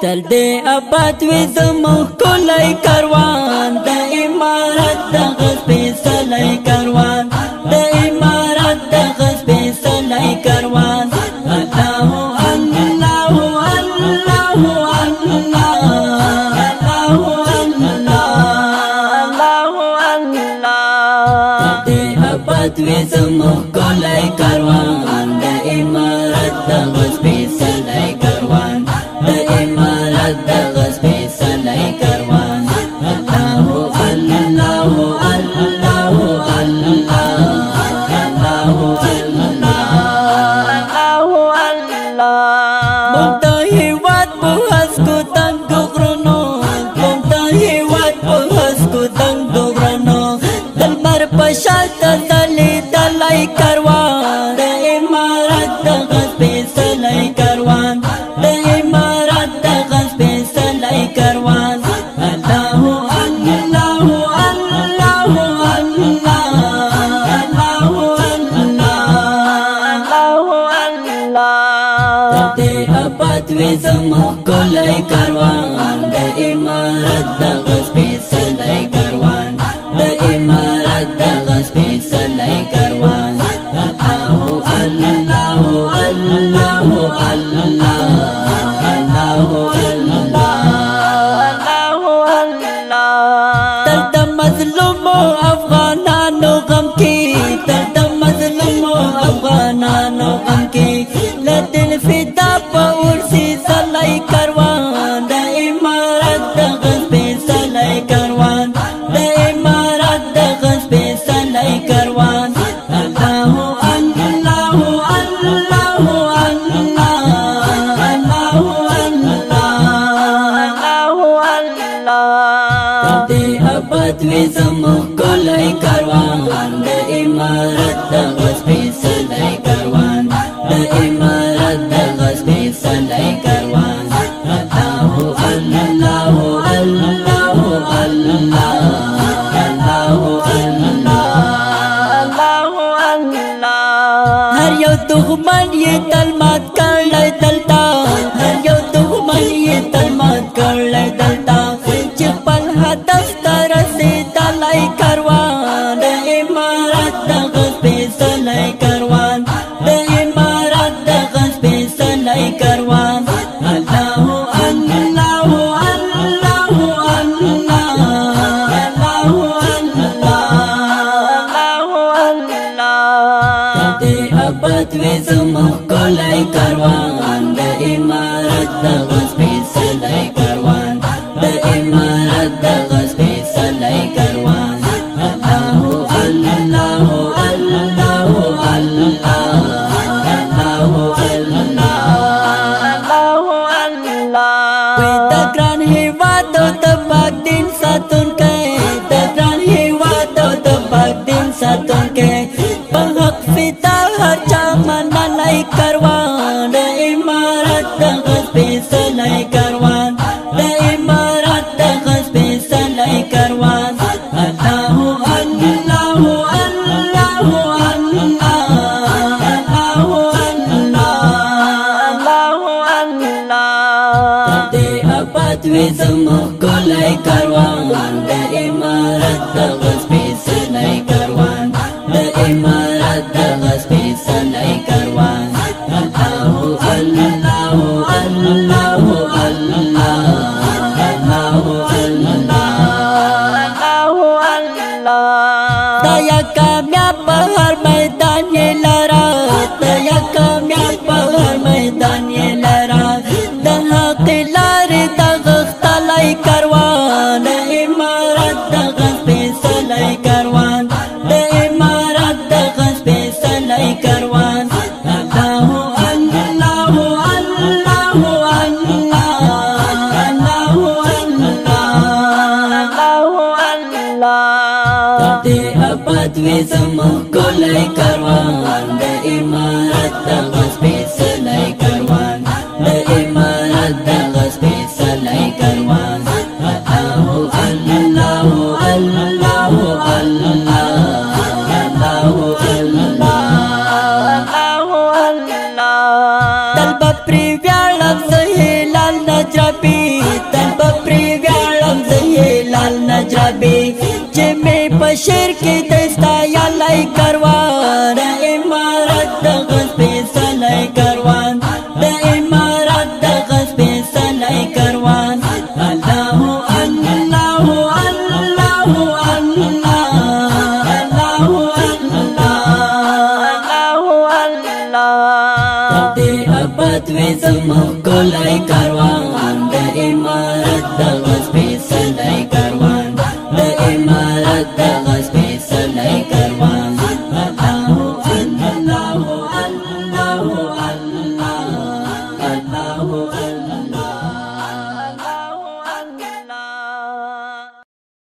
تل دې اباد وي زموږ کلی کاروان د امارت دغه سپېڅلی کاروان د امارت دغه سپېڅلی کاروان الله الله الله الله اباد وي زموږ کلی کاروان د امارت دغه سپېڅلی کاروان د امارت دغه سپېڅلی کاروان الله الله الله الله مونږ د هېواد په هسکو تنګو غرونو مونږ د هېواد په هسکو تنګو غرونو د لمر په شان ځلېدلی کاروان د امارت دغه سپېڅلی کاروان د امارت دغه سپېڅلی کاروان الله الله الله اباد وي زموږ کلی کاروان د امارت دغه سپېڅلی کاروان د امارت دغه سپېڅلی کاروان الله الله الله تر د مظلومو افغانانو غم کې تر د مظلومو افغانانو غم کې له دل فدا په ورسي سلی کاروان د امارت دغه سپېڅلی کاروان د امارت دغه سپېڅلی کاروان الله الله الله اباد وي زموږ کلی کاروان د امارت دغه سپېڅلی کاروان د امارت دغه سپېڅلی کاروان الله الله هر یو دښمن یې تل مات کړی دلته هر یو دښمن یې تل مات کړی دلته چې خپل هدف ته رسېدلی کاروان د امارت دغه سپېڅلی کاروان د امارت دغه سپېڅلی کاروان الله الله اباد وي زموږ کلی کاروان د امارت دغه سپېڅلی کاروان د امارت دغه سپېڅلی کاروان الله الله وي د ګران هېواد او د پاک دین ساتونکی د ګران هېواد او د پاک دین ساتونکی په حق فدا هر چا منلی کاروان د امارت دغه سپېڅلی کاروان د امارت دغه سپېڅلی کاروان الله الله اباد وي زموږ کلی کاروان د امارت دغه سپېڅلی کاروان د امارت دغه سپېڅلی کاروان الله الله دا یا کامیاب په هر میدان یې لره دا یا کامیاب په هر میدان یې لره د حق لارې د غښتلی کاروان د امارت دغه سپېڅلی privialam sehilal najrabi tanpa privialam sehilal najrabi jeme pashir ki desta yalai karwan da imarat da ghasbi salai karwan da imarat da ghasbi salai karwan Allahu Allahu Allahu Allah Allahu Allah Allahu Allah Tadi abad we semua kolai